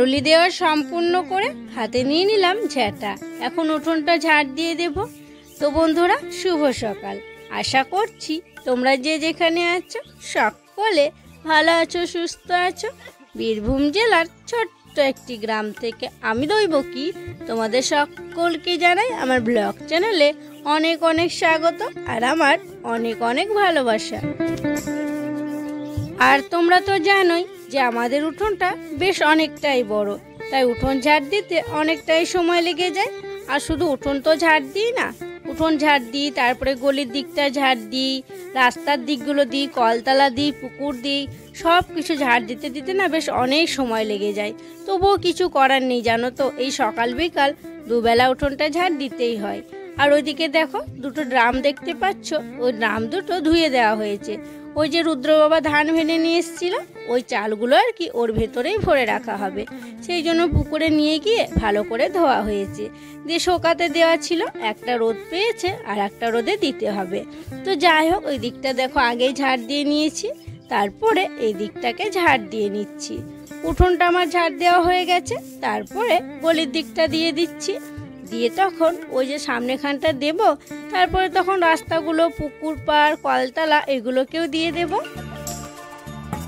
চারুলি দেওয়া সম্পূর্ণ করে হাতে নিয়ে নিলাম ঝাঁটা। এখন উঠোনটা ঝাড় দিয়ে দেব। তো বন্ধুরা, শুভ সকাল। আশা করছি তোমরা যে যেখানে আছো সকলে ভালো আছো, সুস্থ আছো। বীরভূম জেলার ছোট্ট একটি গ্রাম থেকে আমি দৈবকী তোমাদের সকলকে জানাই আমার ব্লগ চ্যানেলে অনেক অনেক স্বাগত আর আমার অনেক অনেক ভালোবাসা। আর তোমরা তো জানোই যে আমাদের উঠোনটা বেশ অনেকটাই বড়, তাই উঠোন ঝাড় দিতে অনেকটাই সময় লেগে যায়। আর শুধু উঠোন তো ঝাড় দিই না, উঠোন ঝাড় দিই, তারপরে গলির দিকটা ঝাড় দিই, রাস্তার দিকগুলো দিই, কলতলা দিই, পুকুর দিই, সব কিছু ঝাড় দিতে দিতে না বেশ অনেক সময় লেগে যায়। তবুও কিছু করার নেই, জানো তো, এই সকাল বিকাল দুবেলা উঠোনটা ঝাড় দিতেই হয়। আর ওইদিকে দেখো দুটো ড্রাম দেখতে পাচ্ছ, ওই ড্রাম দুটো ধুয়ে দেওয়া হয়েছে। ওই যে রুদ্র বাবা ধান ভেঙে নিয়ে এসেছিল, ওই চালগুলো আর কি ওর ভেতরেই ভরে রাখা হবে, সেই জন্য পুকুরে নিয়ে গিয়ে ভালো করে ধোয়া হয়েছে। দিয়ে শোকাতে দেওয়া ছিল, একটা রোদ পেয়েছে আর একটা রোদে দিতে হবে। তো যাই হোক, ওই দিকটা দেখো আগেই ঝাড় দিয়ে নিয়েছি, তারপরে এই দিকটাকে ঝাড় দিয়ে নিচ্ছি। উঠোনটা আমার ঝাড় দেওয়া হয়ে গেছে, তারপরে গলির দিকটা দিয়ে দিচ্ছি। দিয়ে তখন ওই যে সামনেখানটা দেব, তারপরে তখন রাস্তাগুলো, পুকুর পাড়, কলতলা এগুলোকেও দিয়ে দেব।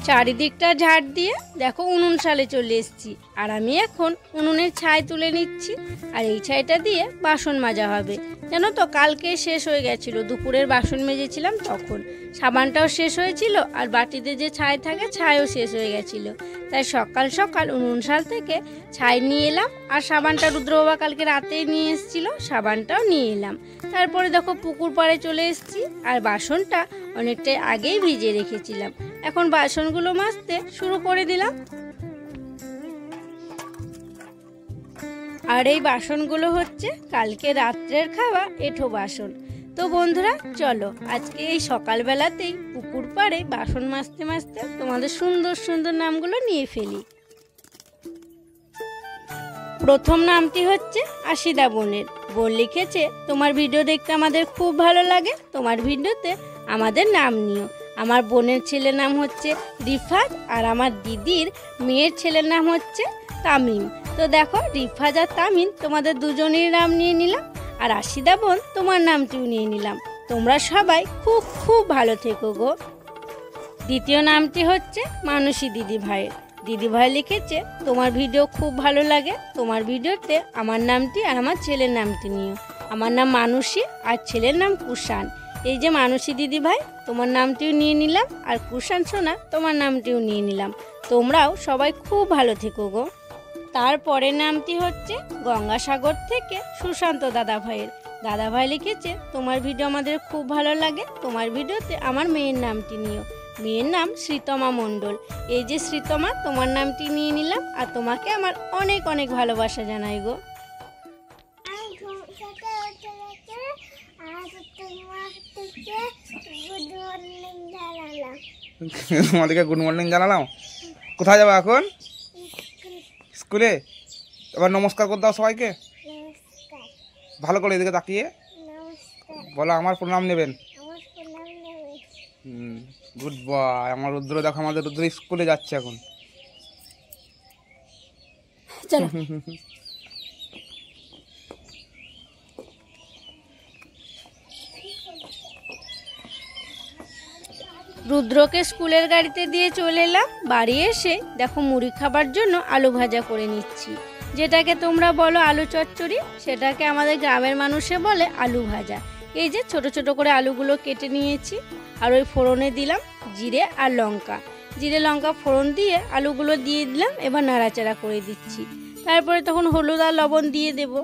চারিদিকটা ঝাড় দিয়ে দেখো উনুন সালে চলে এসেছি। আর আমি এখন উনুনের ছাই তুলে নিচ্ছি, আর এই ছাইটা দিয়ে বাসন মাজা হবে। জানো তো, কালকে শেষ হয়ে গেছিলো, দুপুরের বাসন মেজেছিলাম তখন সাবানটাও শেষ হয়েছিল, আর বাটিতে যে ছাই থাকে ছাইও শেষ হয়ে গেছিলো। তাই সকাল সকাল উনুন শাল থেকে ছাই নিয়ে এলাম, আর সাবানটা রুদ্রবাবা কালকে রাতেই নিয়ে এসেছিলো, সাবানটাও নিয়ে এলাম। তারপরে দেখো পুকুর পাড়ে চলে এসেছি, আর বাসনটা অনেকটাই আগেই ভিজিয়ে রেখেছিলাম। এখন বাসনগুলো মাজতে শুরু করে দিলাম। আর এই বাসনগুলো হচ্ছে কালকে রাত্রের খাওয়া এঁঠো বাসন। তো বন্ধুরা চলো, আজকে এই সকালবেলাতেই পুকুর পাড়ে বাসন মাজতে মাজতে তোমাদের সুন্দর সুন্দর নামগুলো নিয়ে ফেলি। প্রথম নামটি হচ্ছে আশিদা বোনের। বোন লিখেছে, তোমার ভিডিও দেখতে আমাদের খুব ভালো লাগে, তোমার ভিডিওতে আমাদের নাম নিও। আমার বোনের ছেলের নাম হচ্ছে রিফাত, আর আমার দিদির মেয়ের ছেলের নাম হচ্ছে তামিম। তো দেখো, রিফাত আর তামিম তোমাদের দুজনেরই নাম নিয়ে নিলাম, আর আশিদা বোন তোমার নামটিও নিয়ে নিলাম। তোমরা সবাই খুব খুব ভালো থেকো গো। দ্বিতীয় নামটি হচ্ছে মানসী দিদি ভাইয়ের। দিদি ভাই লিখেছে, তোমার ভিডিও খুব ভালো লাগে, তোমার ভিডিওতে আমার নামটি আর আমার ছেলের নামটি নিও। আমার নাম মানসী আর ছেলের নাম কুষাণ। এই যে মানসী দিদি ভাই, তোমার নামটিও নিয়ে নিলাম, আর কুষাণ সোনা তোমার নামটিও নিয়ে নিলাম। তোমরাও সবাই খুব ভালো থেকো গো। তারপরের নামটি হচ্ছে গঙ্গাসাগর থেকে সুশান্ত দাদা ভাইয়ের। দাদা ভাই লিখেছে, তোমার ভিডিও আমাদের খুব ভালো লাগে, তোমার ভিডিওতে আমার মেয়ের নামটি নিও। মেয়ের নাম শ্রীতমা মণ্ডল। এই যে শ্রীতমা, তোমার নামটি নিয়ে নিলাম, আর তোমাকে আমার অনেক অনেক ভালোবাসা জানাই গো। তোমাদেরকে গুড মর্নিং জানালাম। কোথায় যাবো এখন? স্কুলে। এবার নমস্কার করে দাও সবাইকে ভালো করে, এদিকে তাকিয়ে বলো, আমার প্রণাম নেবেন। Good boy. আমার রুদ্র দেখো, আমাদের রুদ্র স্কুলে যাচ্ছে এখন। চলো। রুদ্রকে স্কুলের গাড়িতে দিয়ে চলে এলাম। বাড়ি এসে দেখো মুড়ি খাবার জন্য আলু ভাজা করে নিচ্ছি। যেটাকে তোমরা বলো আলু চচ্চড়ি, সেটাকে আমাদের গ্রামের মানুষে বলে আলু ভাজা। এই যে ছোট ছোট করে আলুগুলো কেটে নিয়েছি, আর ওই ফোড়নে দিলাম জিরে আর লঙ্কা। জিরে লঙ্কা ফোড়ন দিয়ে আলুগুলো দিয়ে দিলাম, এবার নাড়াচাড়া করে দিচ্ছি। তারপরে তখন হলুদ আর লবণ দিয়ে দেব।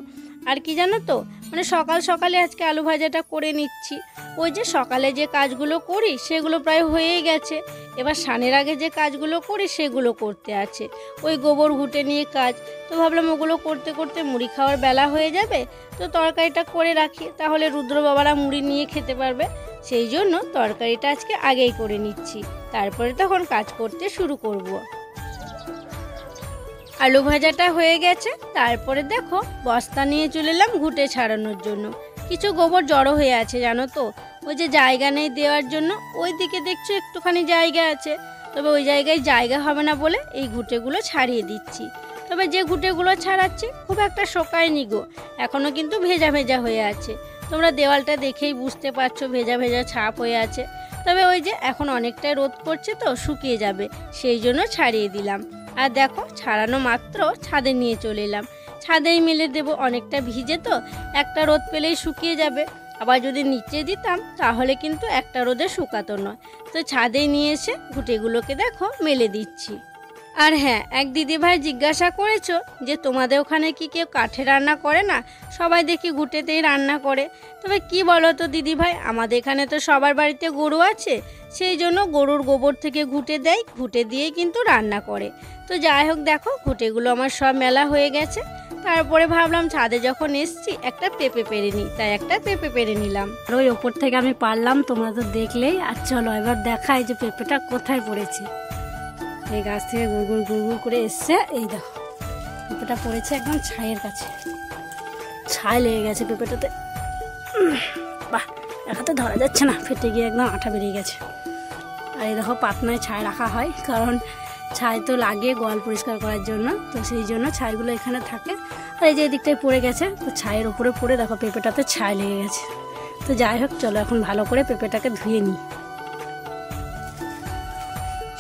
আর কি জানো তো, মানে সকাল সকালে আজকে আলু ভাজাটা করে নিচ্ছি। ওই যে সকালে যে কাজগুলো করি সেগুলো প্রায় হয়েই গেছে, এবার স্নানের আগে যে কাজগুলো করি সেগুলো করতে আছে। ওই গোবর ঘুঁটে নিয়ে কাজ, তো ভাবলাম ওগুলো করতে করতে মুড়ি খাওয়ার বেলা হয়ে যাবে, তো তরকারিটা করে রাখি, তাহলে রুদ্র বাবারা মুড়ি নিয়ে খেতে পারবে। সেই জন্য তরকারিটা আজকে আগেই করে নিচ্ছি, তারপরে তখন কাজ করতে শুরু করব। আলু ভাজাটা হয়ে গেছে, তারপরে দেখো বস্তা নিয়ে চলে এলাম ঘুঁটে ছাড়ানোর জন্য। কিছু গোবর জড়ো হয়ে আছে জানো তো, ওই যে জায়গা নেই দেওয়ার জন্য, ওই দিকে দেখছো একটুখানি জায়গা আছে, তবে ওই জায়গায় জায়গা হবে না বলে এই ঘুঁটেগুলো ছাড়িয়ে দিচ্ছি। তো তবে যে ঘুঁটেগুলো ছাড়াচ্ছি খুব একটা শোকায়নি গো, এখনও কিন্তু ভেজা ভেজা হয়ে আছে। তোমরা দেওয়ালটা দেখেই বুঝতে পারছো ভেজা ভেজা ছাপ হয়ে আছে। তবে ওই যে এখন অনেকটাই রোদ করছে তো শুকিয়ে যাবে, সেই জন্য ছাড়িয়ে দিলাম। আর দেখো ছাড়ানো মাত্র ছাদে নিয়ে চলে এলাম, ছাদেই মেলে দেবো, অনেকটা ভিজে তো একটা রোদ পেলেই শুকিয়ে যাবে। আবার যদি নিচে দিতাম তাহলে কিন্তু একটা রোদে শুকাতো নয়। তো ছাদে নিয়ে এসে ঘুঁটেগুলোকে দেখো মেলে দিচ্ছি। আর হ্যাঁ, এক দিদিভাই জিজ্ঞাসা করেছো যে তোমাদের ওখানে কি কেউ কাঠে রান্না করে না, সবাই দেখি ঘুঁটেতেই রান্না করে। তবে কি বলো তো দিদিভাই, আমাদের এখানে তো সবার বাড়িতে গরু আছে, সেই জন্য গরুর গোবর থেকে ঘুঁটে দেয়, ঘুঁটে দিয়েই কিন্তু রান্না করে। তো যাই হোক দেখো ঘুঁটেগুলো আমার সব মেলা হয়ে গেছে। তারপরে ভাবলাম ছাদে যখন এসছি একটা পেঁপে পেরে নিই, তাই একটা পেঁপে পেরে নিলাম। আর ওই ওপর থেকে আমি পারলাম, তোমরা তো দেখলেই। আর চলো এবার দেখাই যে পেঁপেটা কোথায় পড়েছে। এই গাছ থেকে গুড় গুড় করে এসছে, এই দেখো পেঁপেটা পড়েছে একদম ছাইয়ের কাছে, ছাই লেগে গেছে পেঁপেটাতে। বাহ, একাতে ধরা যাচ্ছে না, ফেটে গিয়ে একদম আঠা বেরিয়ে গেছে। আর এই দেখো পাতনায় ছাই রাখা হয়, কারণ ছাই তো লাগে গোয়াল পরিষ্কার করার জন্য, তো সেই জন্য ছাইগুলো এখানে থাকে। আর এই যে এদিকটায় পড়ে গেছে, তো ছাইয়ের উপরে পড়ে দেখো পেঁপেটাতে ছাই লেগে গেছে। তো যাই হোক চলো এখন ভালো করে পেঁপেটাকে ধুয়ে নিই।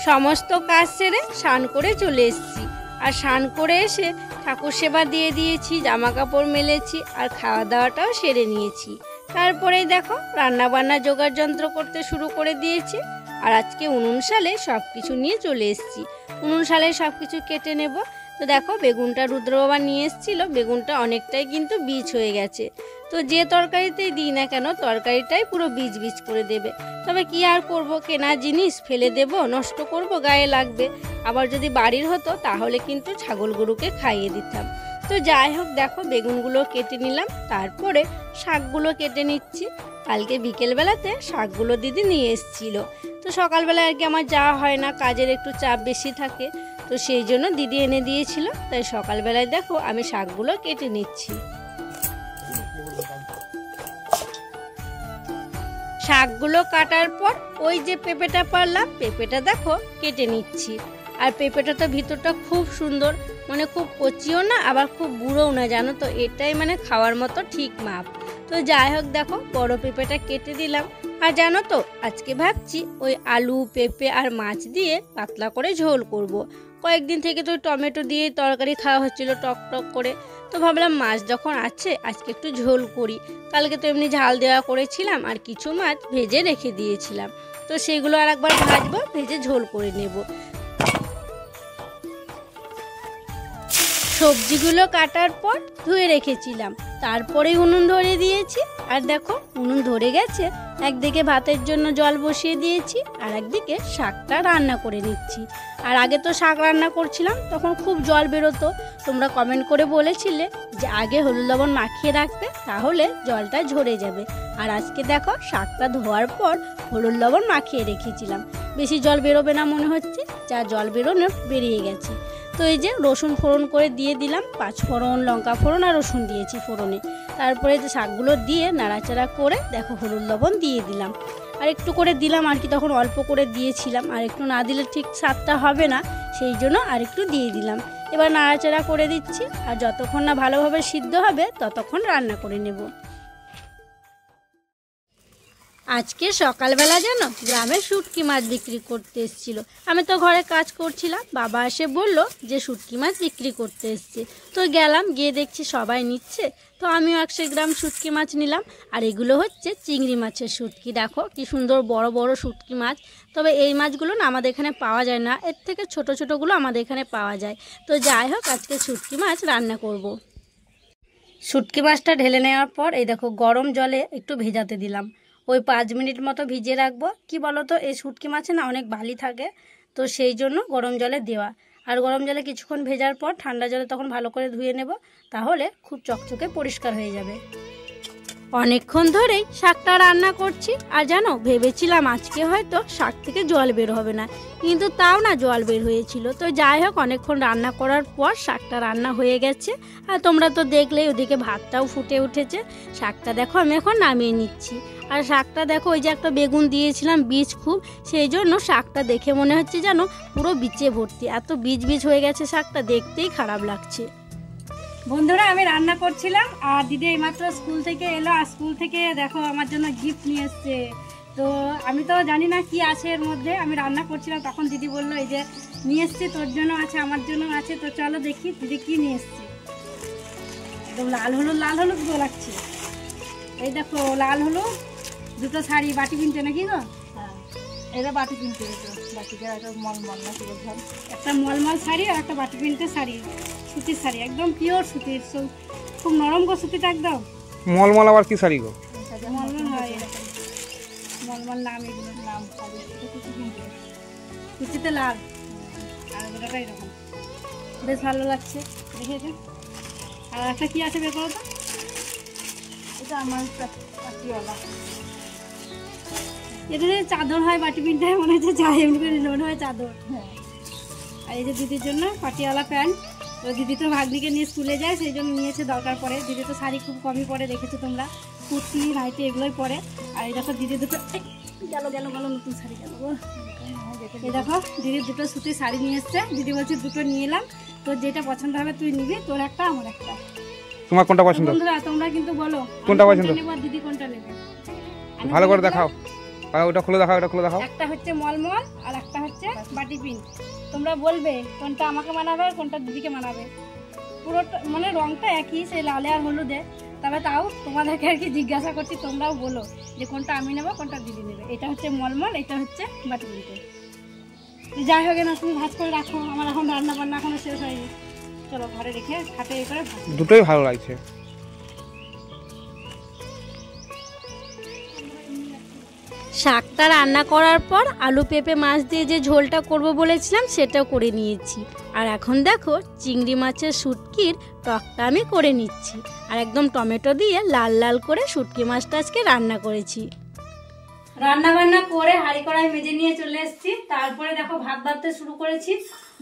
সমস্ত কাজ সেরে স্নান করে চলে এসেছি। আর স্নান করে এসে ঠাকুর সেবা দিয়ে দিয়েছি, জামা কাপড় মেলেছি, আর খাওয়া দাওয়াটাও সেরে নিয়েছি। তারপরেই দেখো রান্না বান্না জোগাড় যন্ত্র করতে শুরু করে দিয়েছি। আর আজকে উনুন শালে সব কিছু নিয়ে চলে এসেছি, উনুন শালে সব কিছু কেটে নেব। তো দেখো বেগুনটা রুদ্রবাবা নিয়ে এসেছিলো, বেগুনটা অনেকটাই কিন্তু বীজ হয়ে গেছে। তো যে তরকারিতেই দিই না কেন তরকারিটাই পুরো বীজ বীজ করে দেবে। তবে কি আর করব, কেনা জিনিস ফেলে দেব, নষ্ট করব, গায়ে লাগবে। আবার যদি বাড়ির হতো তাহলে কিন্তু ছাগল গরুকে খাইয়ে দিতাম। তো যাই হোক দেখো বেগুনগুলো কেটে নিলাম, তারপরে শাকগুলো কেটে নিচ্ছি। কালকে বিকেলবেলাতে শাকগুলো দিদি নিয়ে এসেছিল, তো সকালবেলায় আর কি আমার যাওয়া হয় না, কাজের একটু চাপ বেশি থাকে, তো সেই জন্য দিদি এনে দিয়েছিল। তাই সকালবেলায় দেখো আমি শাকগুলো কেটে নিচ্ছি। শাকগুলো কাটার পর ওই যে পেঁপেটা পারলাম, পেঁপেটা দেখো কেটে নিচ্ছি। আর পেঁপেটা তো ভিতরটা খুব সুন্দর, মানে খুব কচিও না আবার খুব বুড়োও না, জানো তো, এটাই মানে খাওয়ার মতো ঠিক মাপ। তো যাই হোক দেখো বড় পেঁপেটা কেটে দিলাম। আর জানো তো আজকে ভাবছি ওই আলু পেঁপে আর মাছ দিয়ে পাতলা করে ঝোল করব। কয়েকদিন থেকে তো টমেটো দিয়ে তরকারি খাওয়া হচ্ছিল টক টক করে, তো ভাবলাম মাছ যখন আছে আজকে একটু ঝোল করি। কালকে তো এমনি ঝাল দেওয়া করেছিলাম, আর কিছু মাছ ভেজে রেখে দিয়েছিলাম, তো সেগুলো আর একবার ভাজবো, ভেজে ঝোল করে নেব। সবজিগুলো কাটার পর ধুয়ে রেখেছিলাম, তারপরেই উনুন ধরে দিয়েছি। আর দেখো উনুন ধরে গেছে, একদিকে ভাতের জন্য জল বসিয়ে দিয়েছি, আর একদিকে শাকটা রান্না করে নিচ্ছি। আর আগে তো শাক রান্না করছিলাম তখন খুব জল বেরোতো, তোমরা কমেন্ট করে বলেছিলে যে আগে হলুদ লবণ মাখিয়ে রাখতে, তাহলে জলটা ঝরে যাবে। আর আজকে দেখো শাকটা ধোয়ার পর হলুদ লবণ মাখিয়ে রেখেছিলাম, বেশি জল বেরোবে না মনে হচ্ছে, যা জল বেরোনো বেরিয়ে গেছে। তো এই যে রসুন ফোড়ন করে দিয়ে দিলাম, 5 ফোড়ন, লঙ্কা ফোড়ন আর রসুন দিয়েছি ফোড়নে। তারপরে যে শাকগুলো দিয়ে নাড়াচাড়া করে দেখো হলুদ লবণ দিয়ে দিলাম, আর একটু করে দিলাম আর কি, তখন অল্প করে দিয়েছিলাম, আর একটু না দিলে ঠিক স্বাদটা হবে না, সেই জন্য আর একটু দিয়ে দিলাম। এবার নাড়াচাড়া করে দিচ্ছি, আর যতক্ষণ না ভালোভাবে সিদ্ধ হবে ততক্ষণ রান্না করে নেব। আজকে সকালবেলা যেন গ্রামে শুটকি মাছ বিক্রি করতে এসেছিল। আমি তো ঘরে কাজ করছিলাম, বাবা এসে বলল যে শুটকি মাছ বিক্রি করতে এসছে। তো গেলাম, গিয়ে দেখছি সবাই নিচ্ছে, তো আমিও 100 গ্রাম শুটকি মাছ নিলাম। আর এগুলো হচ্ছে চিংড়ি মাছের শুটকি, দেখো কি সুন্দর বড় বড় শুটকি মাছ। তবে এই মাছগুলো না আমাদের এখানে পাওয়া যায় না, এর থেকে ছোট ছোটোগুলো আমাদের এখানে পাওয়া যায়। তো যাই হোক আজকে শুটকি মাছ রান্না করব। শুটকি মাছটা ঢেলে নেওয়ার পর এই দেখো গরম জলে একটু ভেজাতে দিলাম, ওই 5 মিনিট মতো ভিজিয়ে রাখবো। কি বলো তো এই শুটকি মাছে না অনেক বালি থাকে, তো সেই জন্য গরম জলে দেওয়া। আর গরম জলে কিছুক্ষণ ভেজার পর ঠান্ডা জলে তখন ভালো করে ধুয়ে নেব, তাহলে খুব চকচকে পরিষ্কার হয়ে যাবে। অনেকক্ষণ ধরেই শাকটা রান্না করছি, আর জানো ভেবেছিলাম আজকে হয়তো শাক থেকে জল বের হবে না, কিন্তু তাও না জল বের হয়েছিল। তো যাই হোক অনেকক্ষণ রান্না করার পর শাকটা রান্না হয়ে গেছে। আর তোমরা তো দেখলেই ওদিকে ভাতটাও ফুটে উঠেছে। শাকটা দেখো আমি এখন নামিয়ে নিচ্ছি। আর শাকটা দেখো, ওই যে একটা বেগুন দিয়েছিলাম বীজ খুব, সেই জন্য শাকটা দেখে মনে হচ্ছে যেন পুরো বীজে ভর্তি, এত বীজ বীজ হয়ে গেছে শাকটা, দেখতেই খারাপ লাগছে। বন্ধুরা আমি রান্না করছিলাম আর দিদি এইমাত্র স্কুল থেকে এলো, আর স্কুল থেকে দেখো আমার জন্য গিফট নিয়ে এসছে। তো আমি তো জানি না কি আছে এর মধ্যে, আমি রান্না করছিলাম তখন দিদি বললো এই যে নিয়ে এসছে, তোর জন্য আছে আমার জন্য আছে, তো চলো দেখি দিদি কি নিয়ে এসছে। একদম লাল হলুদ গো লাগছে। এই দেখো লাল হলুদ দুটো শাড়ি, বাটি কিনতে নাকি গো? হ্যাঁ, এটা বাটি কিনতে হতো, বাটিকে একটা মলমল না কি বলতে হবে, একটা মলমল শাড়ি আর একটা বাটি প্রিন্টের শাড়ি, সুতির শাড়ি, একদম পিওর সুতির, খুব নরম গো সুতিটা একদম। মলমল আবার কি শাড়ি গো? মলমল হয় এরকম, মলমল নাম এগুলোর নাম। কুচিতে লাল আর গোটাটা এরকম, বেশ ভালো লাগছে দেখেছে। আর একটা কি আছে বের করো তো? এটা আমার পাটিওয়ালা। এটা যে চাদর হয় বাটি প্রিন্টায়, মনে হচ্ছে চাই এমনি করে মনে হয় চাদর। হ্যাঁ, আর এই যে দিদির জন্য পাটিওয়ালা প্যান্ট, তো দিদি তো ভাগ্নিকে নিয়ে স্কুলে যায় সেই জন্য নিয়েছে, দরকার পড়ে। দিদি তো শাড়ি খুব কমই পরে, দেখেছো তোমরা, কুর্তি নাইটি এগুলোই পরে। আর এই দেখো দিদি দুটো গেল নতুন শাড়ি গেল গো। এই দেখো দিদির দুটো সুতির শাড়ি নিয়ে এসছে, দিদি বলছে দুটো নিয়ে এলাম, তোর যেটা পছন্দ হবে তুই নিবি, তোর একটা আমার একটা। তোমার কোনটা পছন্দ? বন্ধুরা তোমরা কিন্তু বলো কোনটা পছন্দ নেবো আর দিদি কোনটা নেবে, ভালো করে দেখাও। ওটা খুলে দেখাও, এটা খুলে দেখাও। একটা হচ্ছে মলমল আর একটা হচ্ছে বাটি প্রিন্ট। তোমরা বলবে কোনটা আমাকে মানাবে আর কোনটা দিদিকে মানাবে। পুরোটা মানে রংটা একই, সেই লালে আর হলুদে, তবে তাও তোমাদেরকে আর কি জিজ্ঞাসা করছি, তোমরাও বলো যে কোনটা আমি নেবো কোনটা দিদি নেবে। এটা হচ্ছে মলমল, এটা হচ্ছে বাটি প্রিন্টের। যাই হোক না, তুমি ভাজ করে রাখো, আমার এখন রান্না বান্না এখনো শেষ হয়নি। চলো ঘরে রেখে খাটে এ করে দুটোই ভালো লাগছে। শাকটা রান্না করার পর আলু পেঁপে মাছ দিয়ে যে ঝোলটা করব বলেছিলাম সেটাও করে নিয়েছি। আর এখন দেখো চিংড়ি মাছের শুটকির টকটা আমি করে নিচ্ছি, আর একদম টমেটো দিয়ে লাল লাল করে শুটকি মাছটা আজকে রান্না করেছি। রান্না বান্না করে হাঁড়ি কড়াই মেজে নিয়ে চলে এসেছি। তারপরে দেখো ভাত বাড়তে শুরু করেছি,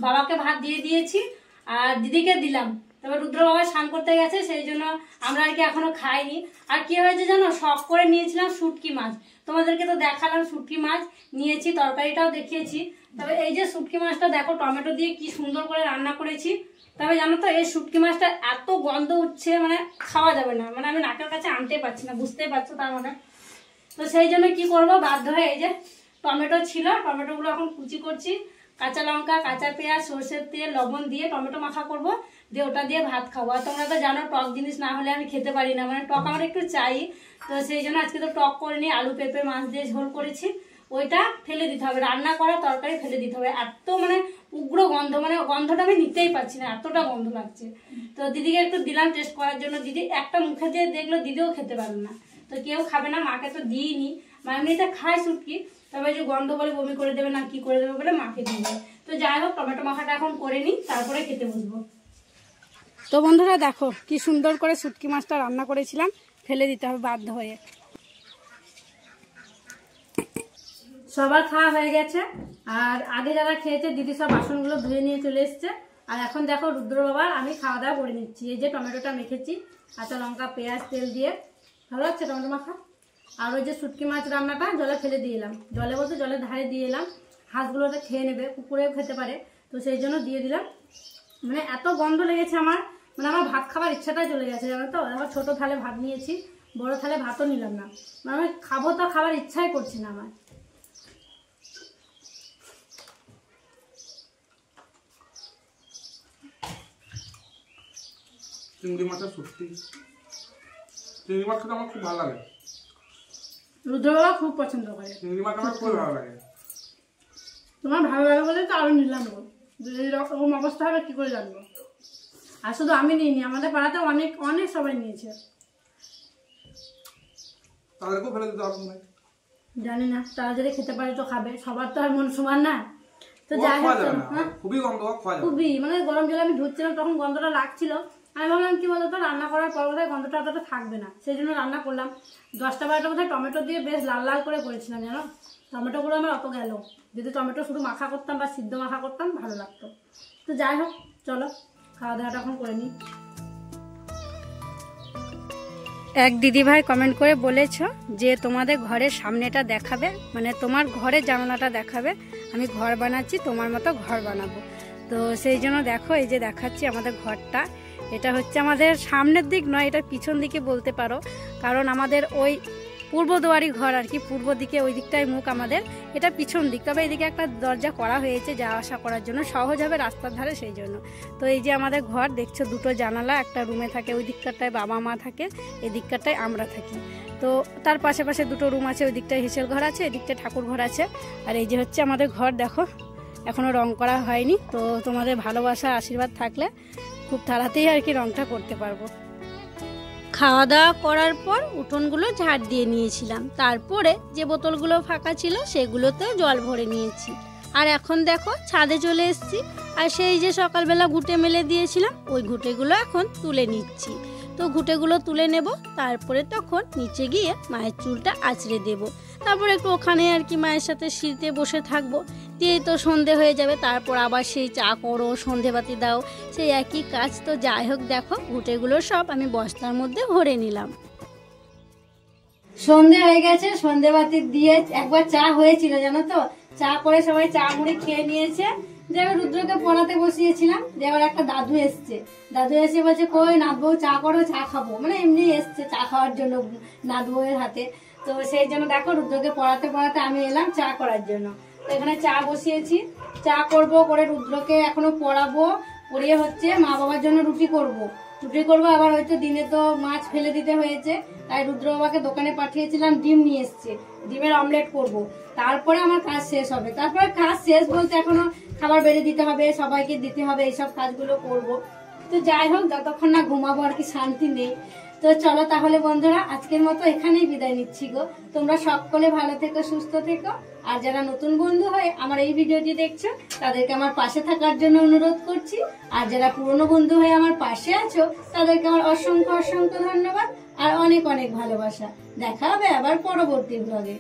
বাবাকে ভাত দিয়ে দিয়েছি আর দিদিকে দিলাম। তবে রুদ্র বাবা স্নান করতে গেছে, সেই জন্য আমরা আর কি এখনো খাইনি। আর কি হয়েছে জানো, শখ করে নিয়েছিলাম শুটকি মাছ, তোমাদেরকে তো দেখালাম শুটকি মাছ নিয়েছি, তরকারিটাও দেখিয়েছি। তবে এই যে শুটকি মাছটা দেখো টমেটো দিয়ে কি সুন্দর করে রান্না করেছি। তবে জানো তো এই শুটকি মাছটা এত গন্ধ উঠছে, মানে খাওয়া যাবে না, মানে আমি নাকের কাছে আনতে পারছি না, বুঝতেই পারছো তার মানে। তো সেই জন্য কি করব, বাধ্য হয়ে এই যে টমেটো ছিল, টমেটোগুলো এখন কুচি করছি, কাঁচা লঙ্কা, কাঁচা পেঁয়াজ, সরষের তেল, লবণ দিয়ে টমেটো মাখা করব, দিয়ে ওটা দিয়ে ভাত খাবো। আর তোমরা তো জানো টক জিনিস না হলে আমি খেতে পারি না, মানে টক আমার একটু চাই। তো সেই জন্য আজকে তো টক করিনি, আলু পেঁপে মাছ দিয়ে ঝোল করেছি, ওইটা ফেলে দিতে হবে, রান্না করা তরকারি ফেলে দিতে হবে। এত মানে উগ্র গন্ধ, মানে গন্ধটা আমি নিতেই পারছি না, এতটা গন্ধ লাগছে। তো দিদিকে একটু দিলাম টেস্ট করার জন্য, দিদি একটা মুখে দিয়ে দেখলো, দিদিও খেতে পারলো না। তো কেউ খাবে না, মাকে তো দিইনি, মা এমনিতে খায় শুটকি, তবে যে গন্ধ বলে বমি করে দেবে না কি করে দেবে বলে মাকে দিয়ে দেবে। তো যাই হোক টমেটো মাখাটা এখন করে নিই, তারপরে খেতে বসবো। তো বন্ধুরা দেখো কি সুন্দর করে শুটকি মাছটা রান্না করেছিলাম, ফেলে দিতে হবে বাধ্য হয়ে। সবার খাওয়া হয়ে গেছে, আর আগে যারা খেয়েছে দিদি সব বাসনগুলো ধুয়ে নিয়ে চলে এসছে। আর এখন দেখো রুদ্র বাবার আমি খাওয়া দাওয়া করে নিচ্ছি। এই যে টমেটোটা মেখেছি, কাঁচা লঙ্কা পেঁয়াজ তেল দিয়ে, ভালো লাগছে টমেটো মাখা। আর ওই যে শুটকি মাছ রান্নাটা জলে ফেলে দিয়ে এলাম, জলে বলতে জলের ধারে দিয়ে এলাম, হাঁসগুলোটা খেয়ে নেবে, কুকুরেও খেতে পারে, তো সেই জন্য দিয়ে দিলাম। মানে এত গন্ধ লেগেছে আমার, মানে আমার ভাত খাবার ইচ্ছাটাই চলে গেছে জানো তো। আবার ছোটো থালে ভাত নিয়েছি, বড় থালে ভাতও নিলাম না, মানে আমি খাবো তো খাবার ইচ্ছাই করছে না আমার। চিংড়ি মাছের শুটকি, চিংড়ি মাছ খেতে আমার খুব ভালো লাগে। রুদ্র বাবা খুব পছন্দ করে চিংড়ি মাছ, আমার খুব ভালো লাগে। তোমার ভালো লাগে বলে তো আরো নিলাম, এরকম অবস্থা হবে কি করে জানবো। আর শুধু আমি নিইনি, আমাদের পাড়াতে অনেক অনেক সবাই নিয়েছে। তাদেরকেও ফেলে দিতে হবে, জানি না, তারা যদি খেতে পারে তো খাবে, সবার তো আর মন সমান না। তো যাই হোক খুবই গন্ধ, খুবই মানে গরম জলে আমি ধুচ্ছিলাম তখন গন্ধটা লাগছিল, আমি ভাবলাম কি বলতো রান্না করার পর বোধহয় গন্ধটা অতটা থাকবে না, সেই জন্য রান্না করলাম। 10টা-12টা বোধহয় টমেটো দিয়ে বেশ লাল লাল করে করেছিলাম জানো, টমেটোগুলো আমার অত গেল। যদি টমেটো শুধু মাখা করতাম বা সিদ্ধ মাখা করতাম ভালো লাগতো। তো যাই হোক চলো খাওয়া দাওয়াটা এখন করে নিই। এক দিদিভাই কমেন্ট করে বলেছো যে তোমাদের ঘরের সামনেটা দেখাবে, মানে তোমার ঘরের জানালাটা দেখাবে, আমি ঘর বানাচ্ছি তোমার মতো ঘর বানাবো। তো সেই জন্য দেখো এই যে দেখাচ্ছি আমাদের ঘরটা। এটা হচ্ছে আমাদের সামনের দিক নয়, এটা পিছন দিকে বলতে পারো, কারণ আমাদের ওই পূর্ব দুয়ারি ঘর আর কি, পূর্ব দিকে ওই দিকটাই মুখ আমাদের, এটা পিছন দিক। তবে এদিকে একটা দরজা করা হয়েছে যাওয়া আসা করার জন্য, সহজ হবে রাস্তার ধারে, সেই জন্য। তো এই যে আমাদের ঘর দেখছো, দুটো জানালা, একটা রুমে থাকে ওই দিকটায় বাবা মা থাকে, এই দিকটায় আমরা থাকি। তো তার পাশে পাশে দুটো রুম আছে, ওই দিকটায় হেসেল ঘর আছে, এদিকটায় ঠাকুর ঘর আছে। আর এই যে হচ্ছে আমাদের ঘর, দেখো এখনও রং করা হয়নি। তো তোমাদের ভালোবাসা আশীর্বাদ থাকলে খুব তাড়াতাড়ি আর কি রংটা করতে পারবো। খাওয়া দাওয়া করার পর উঠোনগুলো ঝাড় দিয়ে নিয়েছিলাম, তারপরে যে বোতলগুলো ফাঁকা ছিল সেগুলোতেও জল ভরে নিয়েছি। আর এখন দেখো ছাদে চলে এসেছি, আর সেই যে সকালবেলা ঘুঁটে মেলে দিয়েছিলাম ওই ঘুঁটেগুলো এখন তুলে নিচ্ছি। তো ঘুঁটেগুলো তুলে নেব, তারপরে তখন নিচে গিয়ে মায়ের চুলটা আঁচড়ে দেব, তারপর একটু ওখানে আর কি মায়ের সাথে শীতে বসে থাকবো। দিয়েই তো সন্ধে হয়ে যাবে, তারপর আবার সেই চা করো, সন্ধেবাতি দাও, সেই একই কাজ। তো যাই হোক, দেখো ঘুঁটেগুলো সব আমি বস্তার মধ্যে ভরে নিলাম। সন্ধে হয়ে গেছে, সন্ধেবাতি দিয়ে একবার চা হয়েছিল জানো তো, চা করে সবাই চা মুড়ি খেয়ে নিয়েছে। যে রুদ্রকে পড়াতে বসিয়েছিলাম, যে আবার একটা দাদু এসছে, দাদু এসে বলছে কই নাদবউ চা করো, চা খাবো, মানে এমনি এসছে চা খাওয়ার জন্য নাদবউয়ের হাতে। তো সেই জন্য দেখো রুদ্রকে পড়াতে পড়াতে আমি এলাম চা করার জন্য। তো এখানে চা বসিয়েছি, চা করব, করে রুদ্রকে এখনো পড়াবো, পড়িয়ে হচ্ছে মা বাবার জন্য রুটি করব। আবার হয়তো দিনে তো মাছ ফেলে দিতে হয়েছে, তাই রুদ্র বাবাকে দোকানে পাঠিয়েছিলাম, ডিম নিয়ে এসছে, ডিমের অমলেট করব। তারপরে আমার কাজ শেষ হবে। তারপরে কাজ শেষ বলতে এখনো খাবার বেড়ে দিতে হবে, সবাইকে দিতে হবে, এইসব কাজগুলো করব। তো যাই হোক, যতক্ষণ না ঘুমাবো আর কি শান্তি নেই। তো চলো তাহলে বন্ধুরা, আজকের মতো এখানেই বিদায় নিচ্ছি গো। তোমরা সকলে ভালো থেকো, সুস্থ থেকো। আর যারা নতুন বন্ধু হয়ে আমার এই ভিডিওটি দেখছো তাদেরকে আমার পাশে থাকার জন্য অনুরোধ করছি। আর যারা পুরনো বন্ধু হয়ে আমার পাশে আছো তাদেরকে আমার অসংখ্য অসংখ্য ধন্যবাদ আর অনেক অনেক ভালোবাসা। দেখা হবে আবার পরবর্তী ব্লগে।